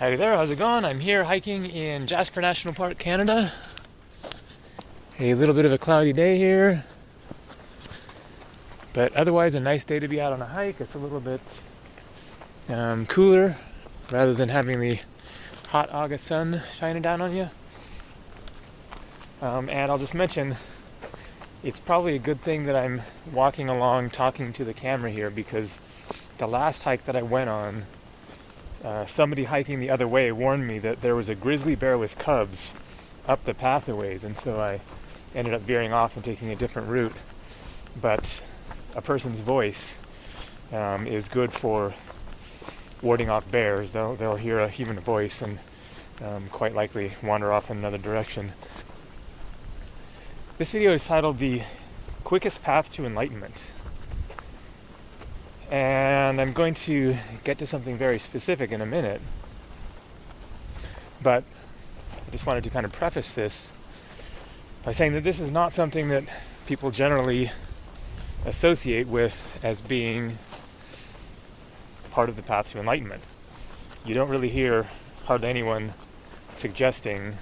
Howdy there, how's it going? I'm here hiking in Jasper National Park, Canada. A little bit of a cloudy day here, but otherwise a nice day to be out on a hike. It's a little bit cooler rather than having the hot August sun shining down on you. And I'll just mention, it's probably a good thing that I'm walking along talking to the camera here, because the last hike that I went on, somebody hiking the other way warned me that there was a grizzly bear with cubs up the pathways, and so I ended up veering off and taking a different route. But a person's voice is good for warding off bears. They'll hear a human voice and quite likely wander off in another direction. This video is titled The Quickest Path to Enlightenment. And I'm going to get to something very specific in a minute. But I just wanted to kind of preface this by saying that this is not something that people generally associate with as being part of the path to enlightenment. You don't really hear hardly anyone suggesting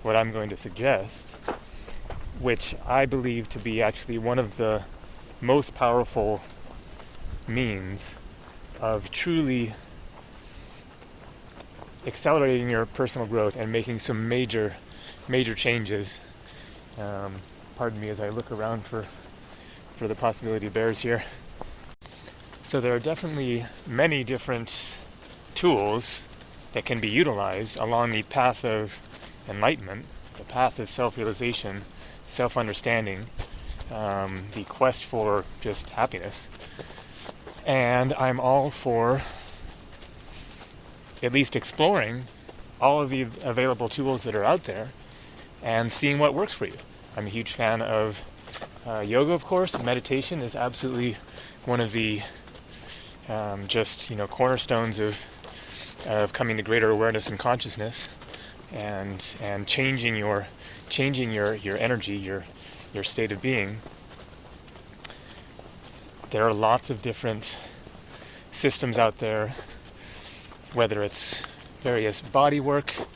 what I'm going to suggest, which I believe to be actually one of the most powerful means of truly accelerating your personal growth and making some major changes. Pardon me as I look around for the possibility of bears here. So there are definitely many different tools that can be utilized along the path of enlightenment, the path of self-realization, self-understanding, the quest for just happiness. And I'm all for at least exploring all of the available tools that are out there and seeing what works for you. I'm a huge fan of yoga, of course. Meditation is absolutely one of the cornerstones of coming to greater awareness and consciousness, and changing your energy, your state of being. There are lots of different systems out there, whether it's various bodywork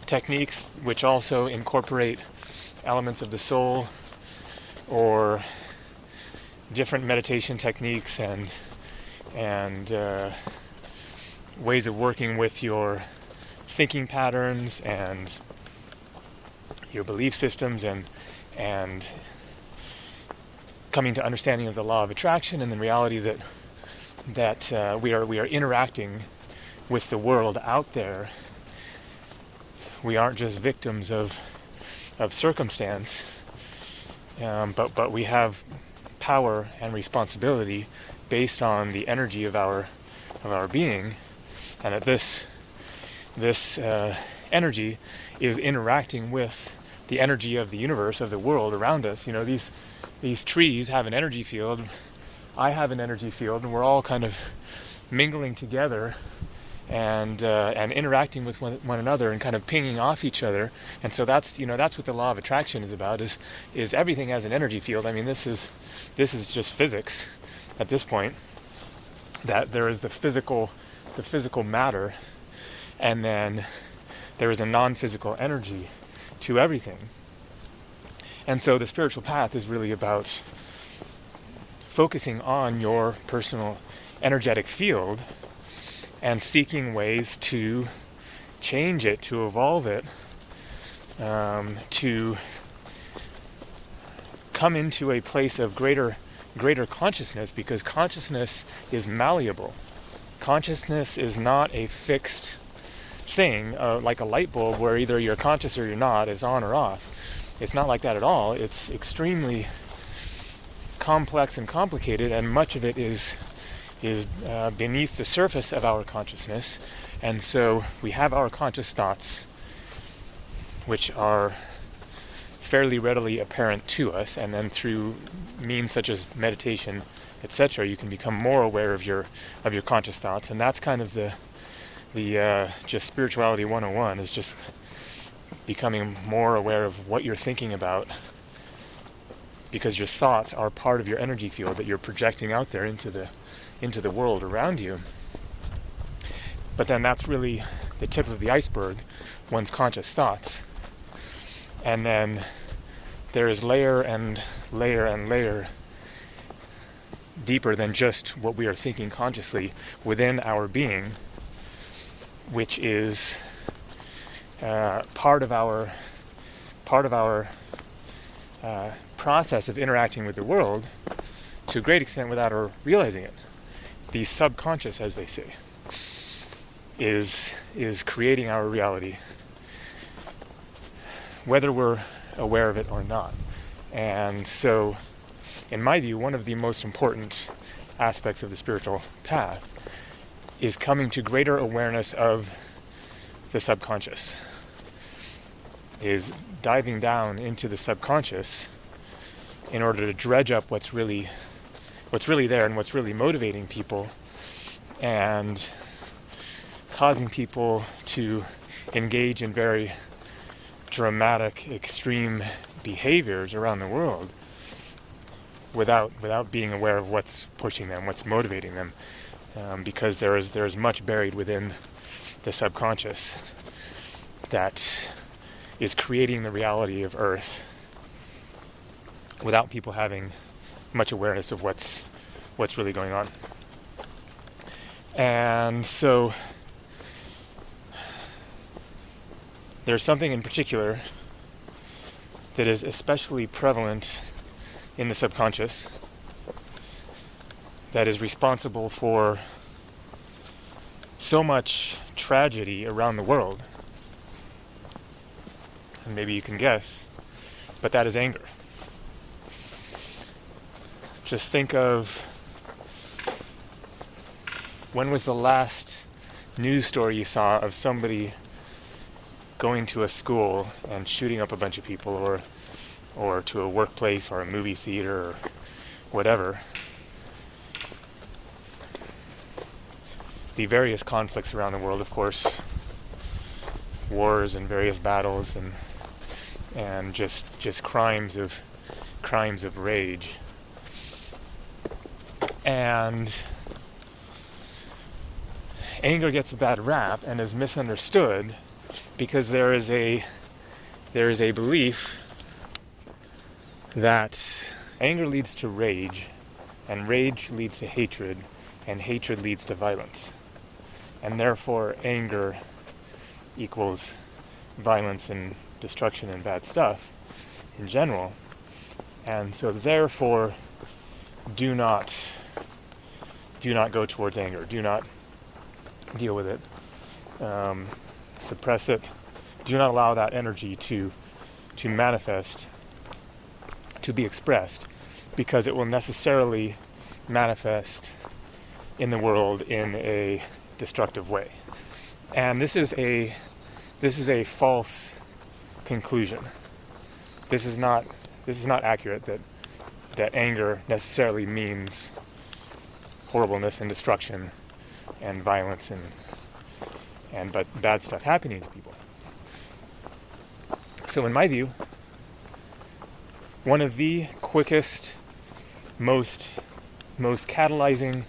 techniques, which also incorporate elements of the soul, or different meditation techniques and ways of working with your thinking patterns and your belief systems, and coming to understanding of the law of attraction and the reality that we are interacting with the world out there. We aren't just victims of circumstance, but we have power and responsibility based on the energy of our being, and that this energy is interacting with the energy of the universe, of the world around us. You know, these trees have an energy field, I have an energy field, and we're all kind of mingling together and interacting with one another and kind of pinging off each other. And so that's what the law of attraction is about, is everything has an energy field. I mean, this is just physics at this point, that there is the physical matter, and then there is a non-physical energy to everything. And so the spiritual path is really about focusing on your personal energetic field and seeking ways to change it, to evolve it, to come into a place of greater consciousness, because consciousness is malleable. Consciousness is not a fixed thing, like a light bulb where either you're conscious or you're not, is on or off. It's not like that at all. It's extremely complex and complicated, and much of it is beneath the surface of our consciousness. And so we have our conscious thoughts, which are fairly readily apparent to us, and then through means such as meditation, etc., you can become more aware of your conscious thoughts. And that's kind of the just spirituality 101, is just becoming more aware of what you're thinking about, because your thoughts are part of your energy field that you're projecting out there into the world around you. But then that's really the tip of the iceberg, one's conscious thoughts. And then there is layer and layer and layer deeper than just what we are thinking consciously within our being, which is part of our process of interacting with the world to a great extent without our realizing it. The subconscious, as they say, is creating our reality, whether we're aware of it or not. And so, in my view, one of the most important aspects of the spiritual path is coming to greater awareness of the subconscious, is diving down into the subconscious in order to dredge up what's really there and what's really motivating people, and causing people to engage in very dramatic, extreme behaviors around the world without being aware of what's pushing them, what's motivating them, because there is much buried within the subconscious that is creating the reality of Earth without people having much awareness of what's really going on. And so there's something in particular that is especially prevalent in the subconscious that is responsible for so much tragedy around the world. And maybe you can guess, but that is anger. Just think of, when was the last news story you saw of somebody going to a school and shooting up a bunch of people, or to a workplace or a movie theater or whatever? The various conflicts around the world, of course, wars and various battles and just crimes of rage. And anger gets a bad rap and is misunderstood because there is a belief that anger leads to rage, and rage leads to hatred, and hatred leads to violence. And therefore anger equals violence and destruction and bad stuff in general. And so therefore do not go towards anger. Do not deal with it. Suppress it. Do not allow that energy to manifest, to be expressed, because it will necessarily manifest in the world in a destructive way. And this is a false conclusion. This is not accurate that anger necessarily means horribleness and destruction and violence but bad stuff happening to people. So in my view, one of the quickest, most catalyzing,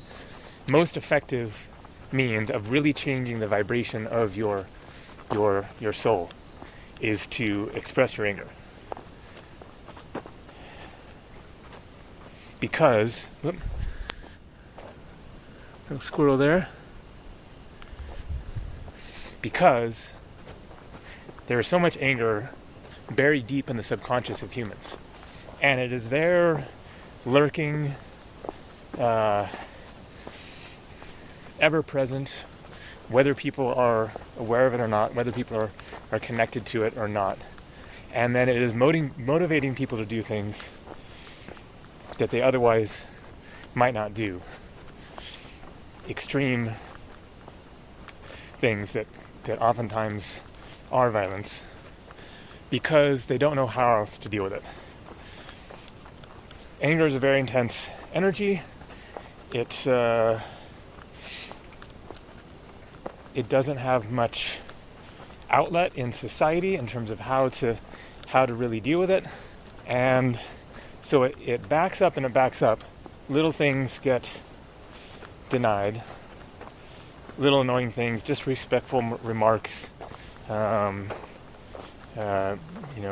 most effective means of really changing the vibration of your soul is to express your anger. Because, little squirrel there. Because there is so much anger buried deep in the subconscious of humans. And it is there, lurking, ever present, whether people are aware of it or not, whether people are connected to it or not. And then it is motivating people to do things that they otherwise might not do. Extreme things that oftentimes are violence, because they don't know how else to deal with it. Anger is a very intense energy. It doesn't have much outlet in society in terms of how to really deal with it, and so it backs up and it backs up. Little things get denied, little annoying things, disrespectful remarks, um,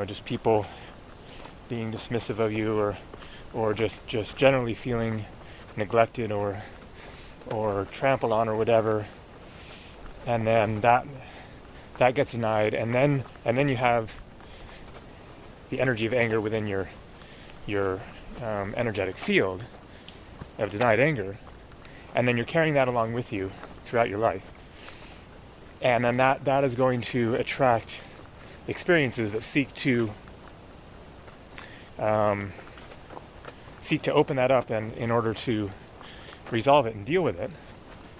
just people being dismissive of you, or just generally feeling neglected or trampled on or whatever, and then that gets denied, and then you have the energy of anger within your energetic field of denied anger, and then you're carrying that along with you throughout your life, and then that is going to attract experiences that seek to open that up, and in order to resolve it and deal with it,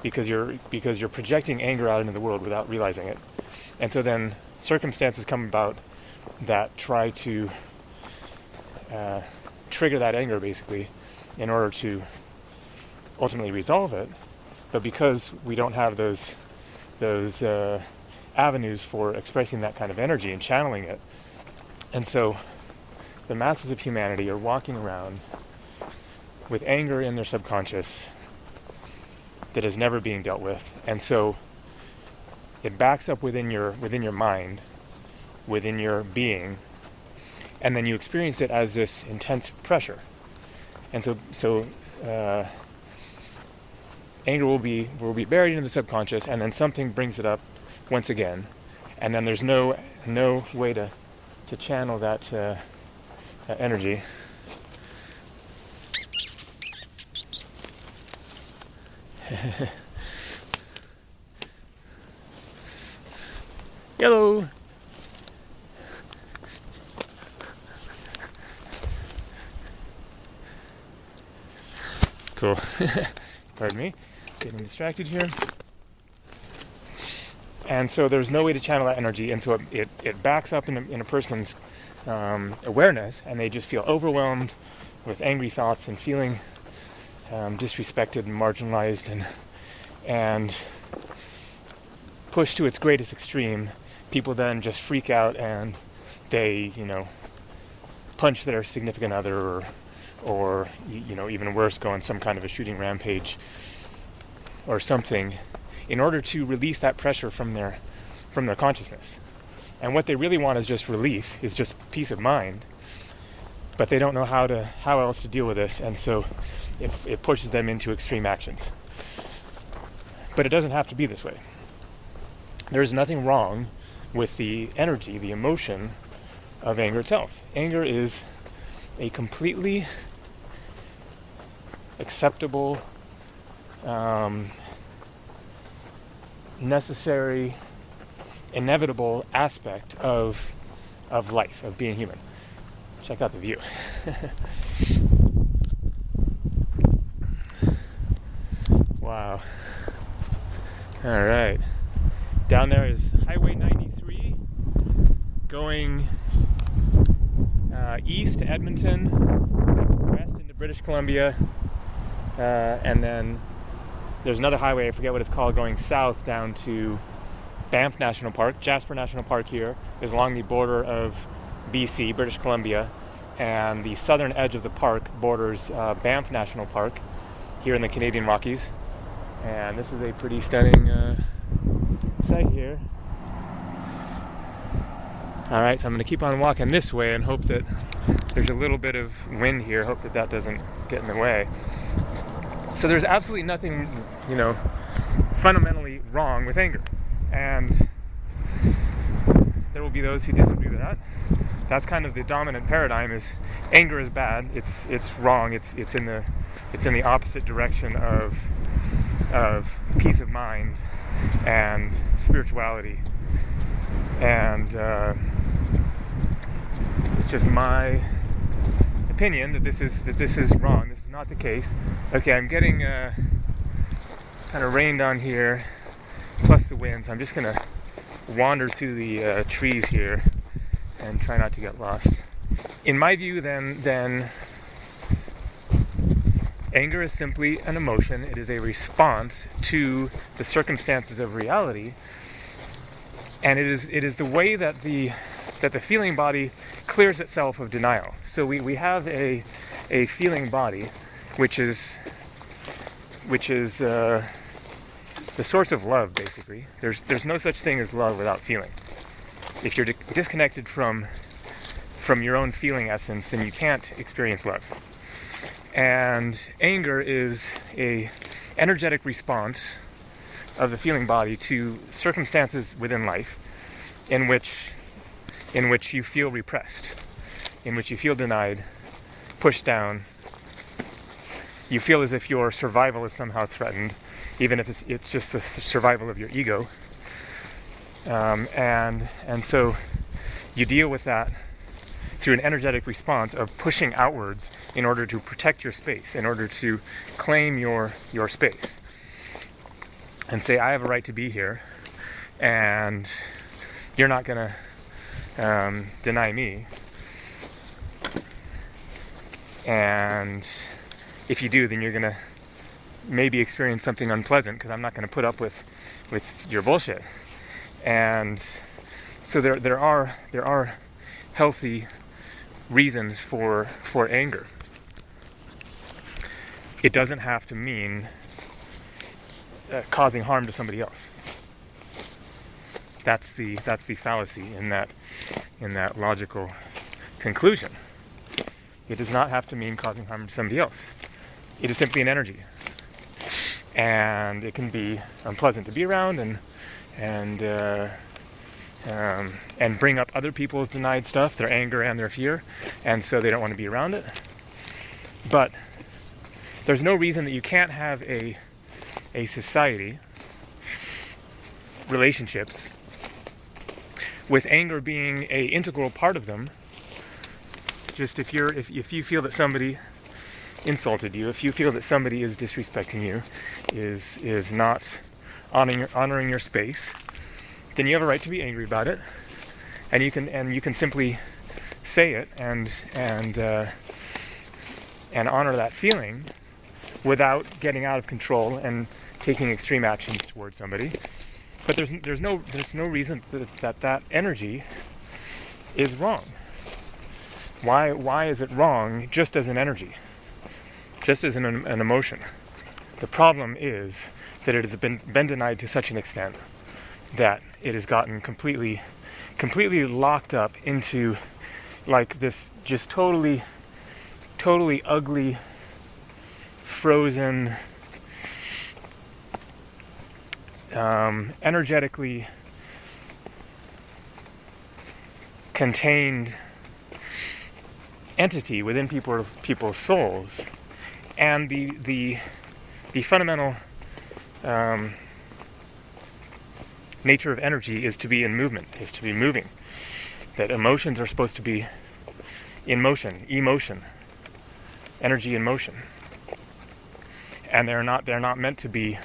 because you're projecting anger out into the world without realizing it. And so then circumstances come about that try to trigger that anger, basically, in order to ultimately resolve it. But because we don't have those avenues for expressing that kind of energy and channeling it, and so the masses of humanity are walking around with anger in their subconscious that is never being dealt with, and so it backs up within your mind, within your being, and then you experience it as this intense pressure. And so anger will be buried in the subconscious, and then something brings it up once again, and then there's no way to channel that energy. Hello. Cool. Pardon me, getting distracted here. And so there's no way to channel that energy, and so it backs up in a person's awareness, and they just feel overwhelmed with angry thoughts and feeling disrespected and marginalized, and pushed to its greatest extreme. People then just freak out, and they punch their significant other, or even worse, go on some kind of a shooting rampage or something, in order to release that pressure from their consciousness. And what they really want is just relief, is just peace of mind, but they don't know how else to deal with this, and so it pushes them into extreme actions. But it doesn't have to be this way. There's nothing wrong with the energy, the emotion of anger itself. Anger is a completely acceptable, necessary, inevitable aspect of life, of being human. Check out the view. Wow. All right. Down there is Highway 93 going east to Edmonton, west into British Columbia, and then there's another highway, I forget what it's called, going south down to Banff National Park. Jasper National Park here is along the border of BC, British Columbia, and the southern edge of the park borders Banff National Park here in the Canadian Rockies. And this is a pretty stunning site here. Alright, so I'm going to keep on walking this way and hope that there's a little bit of wind here. Hope that doesn't get in the way. So there's absolutely nothing, fundamentally wrong with anger. And there will be those who disagree with that. That's kind of the dominant paradigm, is anger is bad, it's wrong, it's in the opposite direction of peace of mind and spirituality. And it's just my opinion that this is wrong. This is not the case. Okay, I'm getting kind of rained on here, plus the wind, so I'm just gonna wander through the trees here and try not to get lost. In my view, then anger is simply an emotion. It is a response to the circumstances of reality, and it is the way that the feeling body clears itself of denial. So we have a feeling body which is the source of love, basically. There's no such thing as love without feeling. If you're disconnected from your own feeling essence, then you can't experience love. And anger is a energetic response of the feeling body to circumstances within life in which you feel repressed, in which you feel denied, pushed down. You feel as if your survival is somehow threatened, even if it's just the survival of your ego. And so you deal with that through an energetic response of pushing outwards in order to protect your space, in order to claim your space. And say, I have a right to be here, and you're not going to deny me. And if you do, then you're going to maybe experience something unpleasant, because I'm not going to put up with your bullshit. And so there are healthy reasons for anger. It doesn't have to mean causing harm to somebody else. That's the fallacy in that logical conclusion. It does not have to mean causing harm to somebody else. It is simply an energy, and it can be unpleasant to be around, and bring up other people's denied stuff, their anger and their fear, and so they don't want to be around it. But there's no reason that you can't have a society, relationships, with anger being an integral part of them. Just if you feel that somebody insulted you, if you feel that somebody is disrespecting you, is not honoring your space, then you have a right to be angry about it, and you can simply say it and honor that feeling without getting out of control and taking extreme actions towards somebody. But there's no reason that energy is wrong. Why is it wrong just as an energy, just as an emotion? The problem is that it has been denied to such an extent that it has gotten completely locked up into like this just totally ugly, frozen, energetically contained entity within people's souls. And the fundamental nature of energy is to be in movement, is to be moving. That emotions are supposed to be in motion, emotion, energy in motion. And they're not meant to be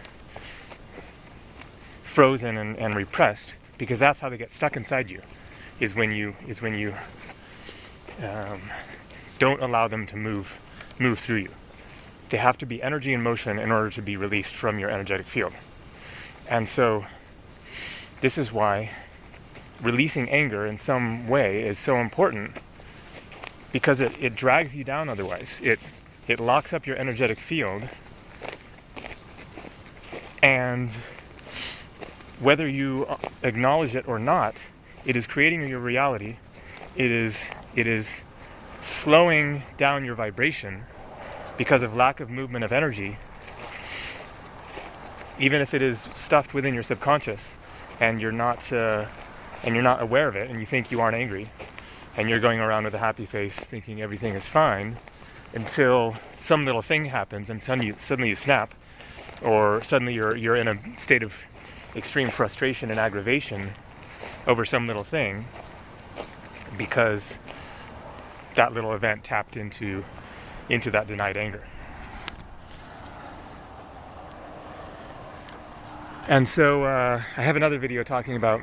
frozen and repressed, because that's how they get stuck inside you, is when you don't allow them to move through you. They have to be energy in motion in order to be released from your energetic field. And so this is why releasing anger in some way is so important, because it drags you down otherwise. It locks up your energetic field, and whether you acknowledge it or not, it is creating your reality. It is slowing down your vibration because of lack of movement of energy, even if it is stuffed within your subconscious and you're not aware of it, and you think you aren't angry, and you're going around with a happy face thinking everything is fine, until some little thing happens and suddenly you snap, or suddenly you're in a state of extreme frustration and aggravation over some little thing, because that little event tapped into that denied anger. And so I have another video talking about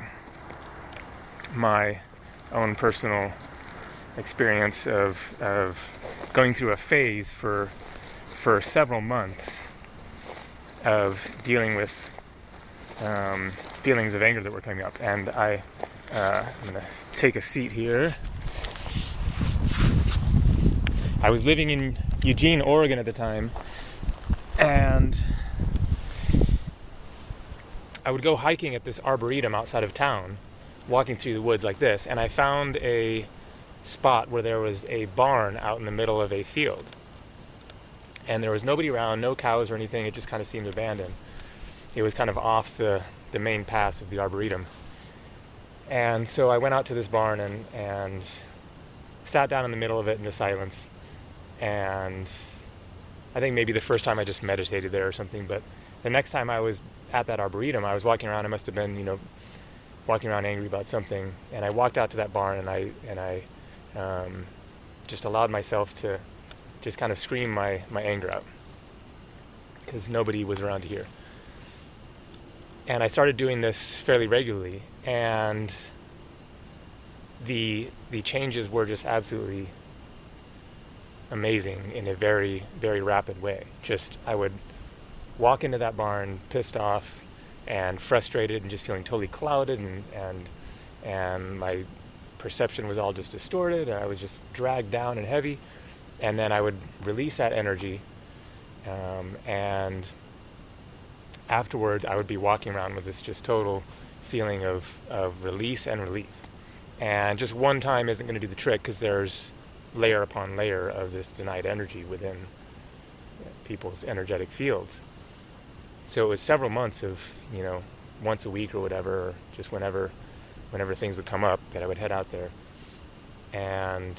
my own personal experience of going through a phase for several months of dealing with feelings of anger that were coming up. And I'm going to take a seat here. I was living in Eugene, Oregon at the time, and I would go hiking at this arboretum outside of town, walking through the woods like this, and I found a spot where there was a barn out in the middle of a field. And there was nobody around, no cows or anything. It just kind of seemed abandoned. It was kind of off the main paths of the arboretum. And so I went out to this barn and sat down in the middle of it in the silence. And I think maybe the first time I just meditated there or something, but the next time I was at that arboretum, I was walking around. I must have been, walking around angry about something. And I walked out to that barn and I just allowed myself to just kind of scream my anger out because nobody was around to hear. And I started doing this fairly regularly, and the changes were just absolutely amazing in a very, very rapid way. Just, I would walk into that barn pissed off and frustrated and just feeling totally clouded, and my perception was all just distorted, and I was just dragged down and heavy. And then I would release that energy, and afterwards I would be walking around with this just total feeling of release and relief. And just one time isn't going to do the trick, because there's layer upon layer of this denied energy within people's energetic fields. So it was several months of, once a week or whatever, or just whenever things would come up, that I would head out there. And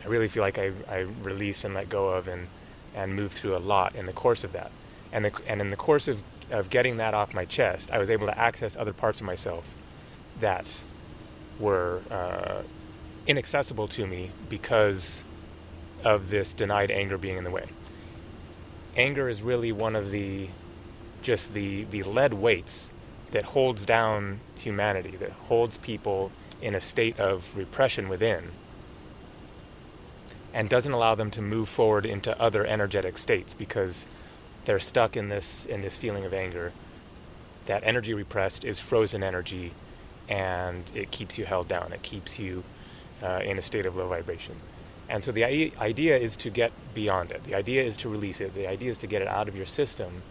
I really feel like I released and let go of and moved through a lot in the course of that. And in the course of getting that off my chest, I was able to access other parts of myself that were inaccessible to me because of this denied anger being in the way. Anger is really one of the lead weights that holds down humanity, that holds people in a state of repression within, and doesn't allow them to move forward into other energetic states because they're stuck in this feeling of anger. That energy repressed is frozen energy, and it keeps you held down. It keeps you in a state of low vibration. And so the idea is to get beyond it. The idea is to release it. The idea is to get it out of your system.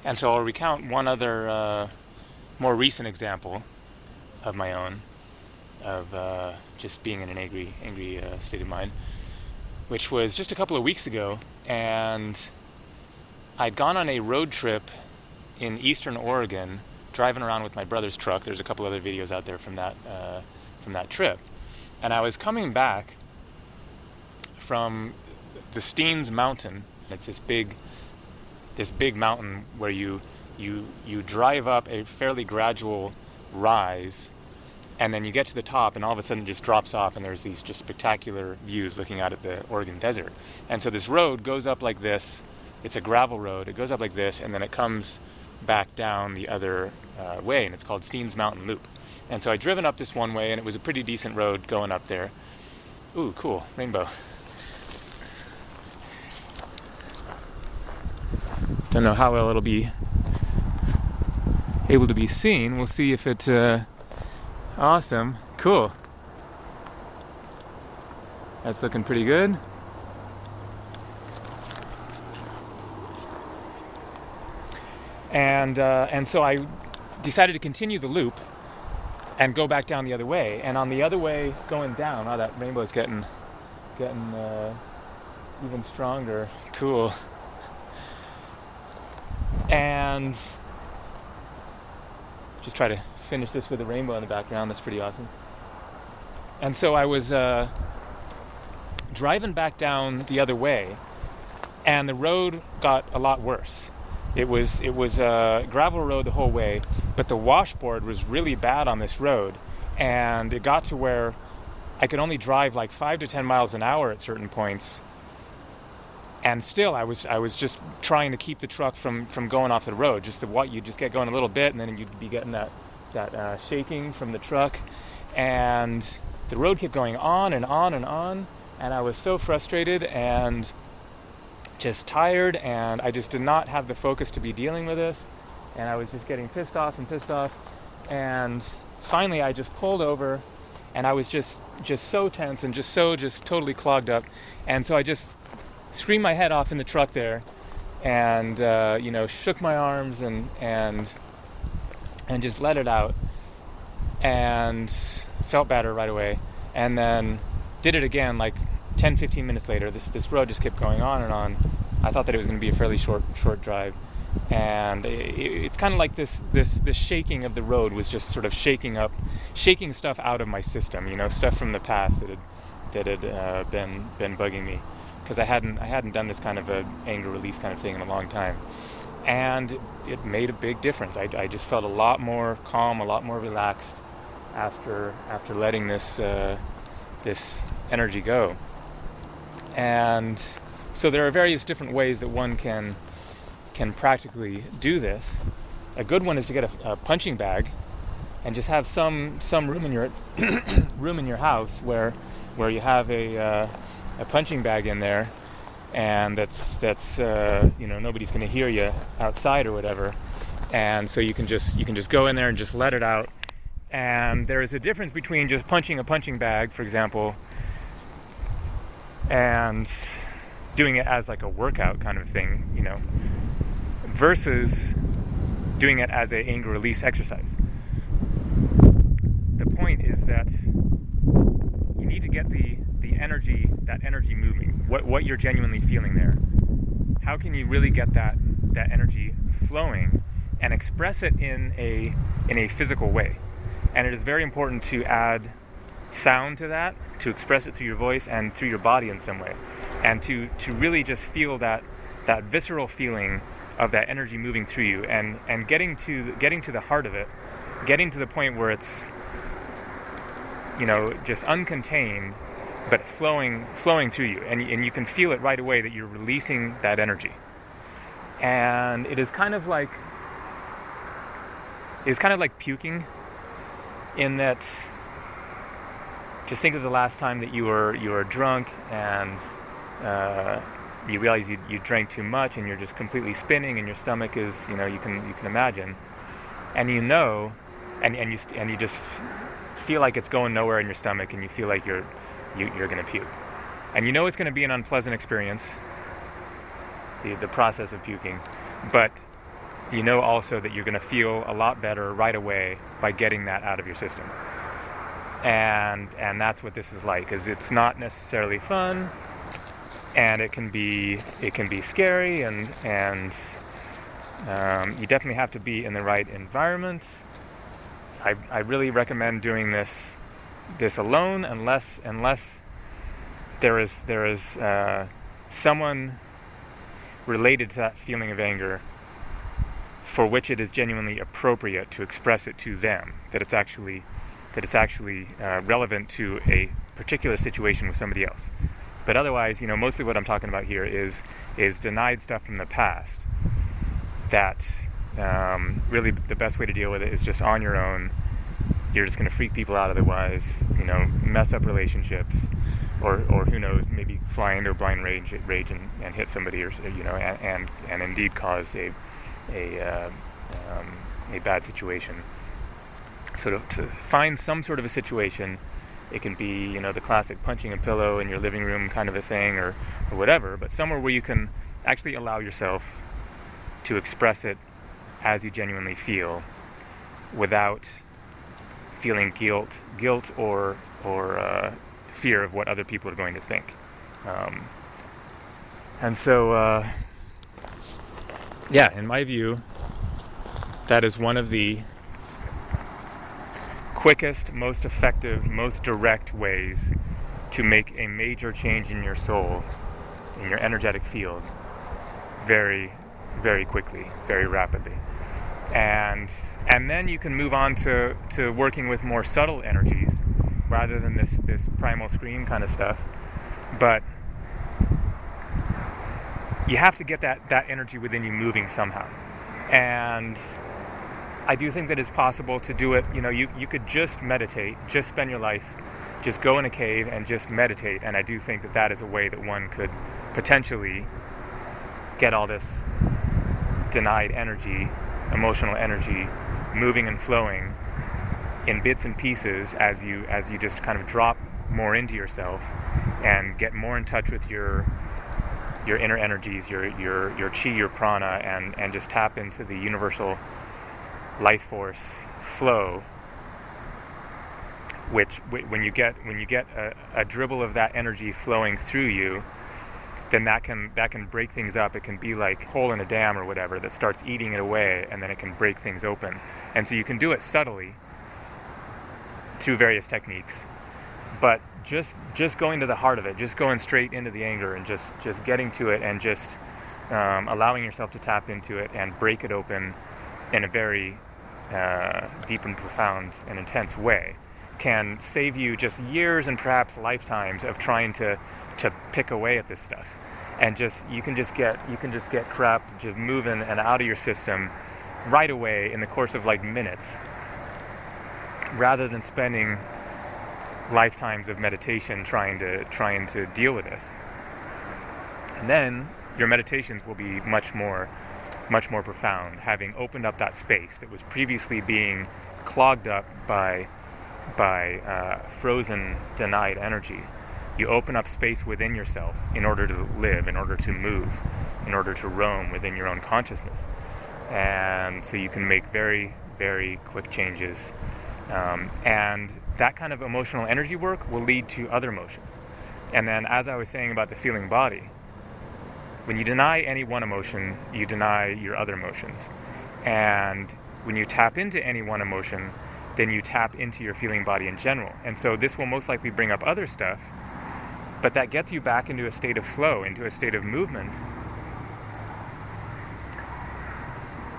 And so I'll recount one other more recent example of my own of just being in an angry state of mind, which was just a couple of weeks ago. And I'd gone on a road trip in eastern Oregon, driving around with my brother's truck. There's a couple other videos out there from that trip. And I was coming back from the Steens Mountain. It's this big mountain where you drive up a fairly gradual rise, and then you get to the top, and all of a sudden it just drops off, and there's these just spectacular views looking out at the Oregon desert. And so this road goes up like this. It's a gravel road. It goes up like this, and then it comes back down the other way, and it's called Steens Mountain Loop. And so I'd driven up this one way, and it was a pretty decent road going up there. Ooh, cool, rainbow. Don't know how well it'll be able to be seen. We'll see if it's awesome. Cool. That's looking pretty good. And so I decided to continue the loop and go back down the other way. And on the other way going down, that rainbow's getting even stronger. Cool. And just try to finish this with a rainbow in the background. That's pretty awesome. And so I was driving back down the other way, and the road got a lot worse. It was a gravel road the whole way, but the washboard was really bad on this road, and it got to where I could only drive like 5 to 10 miles an hour at certain points. And still, I was just trying to keep the truck from going off the road. You just get going a little bit, and then you'd be getting that shaking from the truck. And the road kept going on and on and on, and I was so frustrated and just tired, and I just did not have the focus to be dealing with this. And I was just getting pissed off. And finally, I just pulled over, and I was just so tense and just totally clogged up. And so I just screamed my head off in the truck there, and shook my arms and just let it out, and felt better right away. And then did it again like 10-15 minutes later. This road just kept going on and on. I thought that it was going to be a fairly short drive, and it's kind of like this shaking of the road was just sort of shaking stuff out of my system, stuff from the past that had been bugging me, because I hadn't done this kind of a anger release kind of thing in a long time, and it made a big difference. I just felt a lot more calm, a lot more relaxed after letting this energy go. And so there are various different ways that one can practically do this. A good one is to get a punching bag and just have some room in your room in your house where you have a punching bag in there, and that's nobody's going to hear you outside or whatever, and so you can just go in there and just let it out. And there is a difference between just punching a punching bag, for example, and doing it as like a workout kind of thing, versus doing it as a anger release exercise. The point is that you need to get that energy moving, what you're genuinely feeling there. How can you really get that energy flowing and express it in a physical way? And it is very important to add sound to that, to express it through your voice and through your body in some way, and to really just feel that visceral feeling of that energy moving through you, and getting to the heart of it, getting to the point where it's just uncontained but flowing through you, and you can feel it right away that you're releasing that energy. And it is kind of like puking, in that, just think of the last time that you were drunk and you realize you drank too much and you're just completely spinning, and your stomach is, you can imagine, and and you just feel like it's going nowhere in your stomach, and you feel like you're going to puke, and it's going to be an unpleasant experience, the process of puking, but also that you're going to feel a lot better right away by getting that out of your system. And that's what this is like, is it's not necessarily fun, and it can be scary, and you definitely have to be in the right environment. I really recommend doing this alone, unless there is someone related to that feeling of anger for which it is genuinely appropriate to express it to them, that it's actually relevant to a particular situation with somebody else. But otherwise, mostly what I'm talking about here is denied stuff from the past, that really the best way to deal with it is just on your own. You're just going to freak people out otherwise, mess up relationships, or who knows, maybe fly into a blind rage and hit somebody, or and indeed cause a bad situation. So to find some sort of a situation, it can be the classic punching a pillow in your living room kind of a thing, or whatever, but somewhere where you can actually allow yourself to express it as you genuinely feel, without feeling guilt or fear of what other people are going to think. And so in my view, that is one of the quickest, most effective, most direct ways to make a major change in your soul, in your energetic field, very, very quickly, very rapidly. And then you can move on to working with more subtle energies rather than this primal scream kind of stuff. But you have to get that energy within you moving somehow. And I do think that it's possible to do it. You could just meditate, just spend your life, just go in a cave and just meditate. And I do think that is a way that one could potentially get all this denied energy, emotional energy, moving and flowing in bits and pieces as you just kind of drop more into yourself and get more in touch with your your inner energies, your chi, your prana, and just tap into the universal life force flow, which when you get a dribble of that energy flowing through you, then that can break things up. It can be like a hole in a dam or whatever that starts eating it away, and then it can break things open. And so you can do it subtly through various techniques, but just going to the heart of it, just going straight into the anger, and just getting to it, and just allowing yourself to tap into it and break it open in a very deep and profound and intense way, can save you just years and perhaps lifetimes of trying to pick away at this stuff. And you can just get crap just moving and out of your system right away in the course of like minutes, rather than spending lifetimes of meditation trying to deal with this. And then your meditations will be much more profound, having opened up that space that was previously being clogged up by frozen, denied energy. You open up space within yourself in order to live, in order to move, in order to roam within your own consciousness. And so you can make very, very quick changes. And that kind of emotional energy work will lead to other emotions. And then, as I was saying about the feeling body, when you deny any one emotion, you deny your other emotions. And when you tap into any one emotion, then you tap into your feeling body in general. And so this will most likely bring up other stuff, but that gets you back into a state of flow, into a state of movement,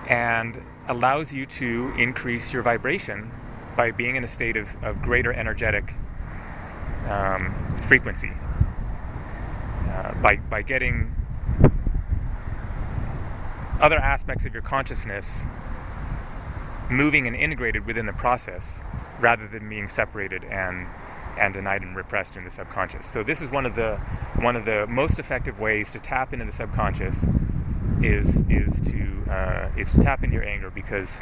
and allows you to increase your vibration by being in a state of greater energetic frequency, by getting other aspects of your consciousness moving and integrated within the process, rather than being separated and denied and repressed in the subconscious. So this is one of the most effective ways to tap into the subconscious is to tap into your anger, because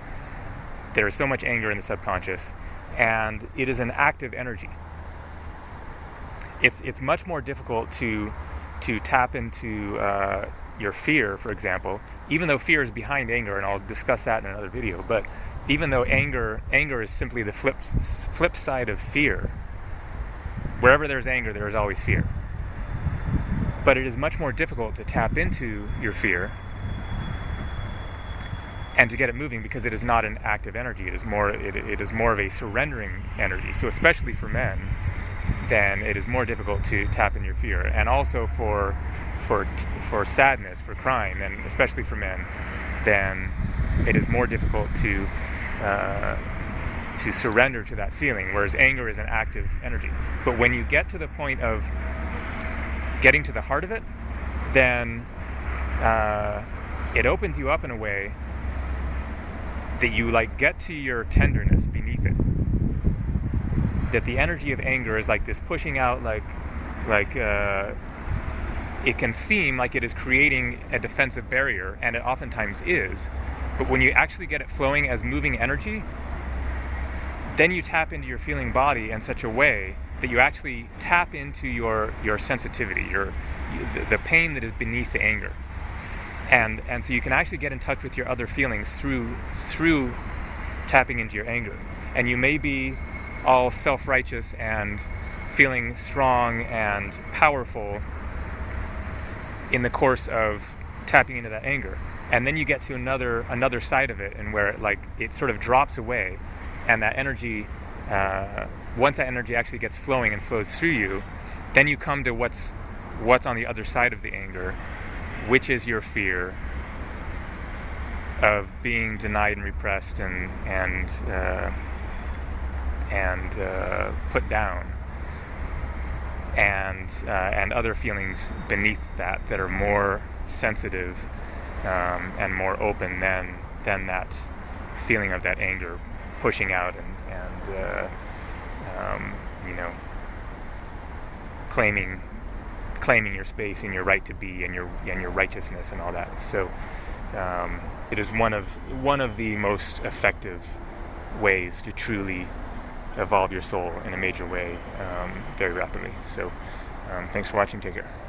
there is so much anger in the subconscious, and it is an active energy. It's much more difficult to tap into your fear, for example, even though fear is behind anger, and I'll discuss that in another video. But even though anger is simply the flip side of fear, wherever there's anger, there is always fear. But it is much more difficult to tap into your fear and to get it moving, because it is not an active energy. It is more of a surrendering energy. So especially for men, then it is more difficult to tap into your fear. And also for sadness, for crying, then especially for men, then it is more difficult to surrender to that feeling, whereas anger is an active energy. But when you get to the point of getting to the heart of it, then it opens you up in a way that you get to your tenderness beneath it. That the energy of anger is like this pushing out, it can seem like it is creating a defensive barrier, and it oftentimes is. But when you actually get it flowing as moving energy, then you tap into your feeling body in such a way that you actually tap into your sensitivity, the pain that is beneath the anger. And so you can actually get in touch with your other feelings through tapping into your anger. And you may be all self-righteous and feeling strong and powerful in the course of tapping into that anger. And then you get to another side of it, and where it sort of drops away, and that energy, once that energy actually gets flowing and flows through you, then you come to what's on the other side of the anger, which is your fear of being denied and repressed and put down, and other feelings beneath that are more sensitive and more open than that feeling of that anger pushing out and claiming your space and your right to be and your righteousness and all that. So it is one of the most effective ways to truly evolve your soul in a major way very rapidly. So thanks for watching. Take care.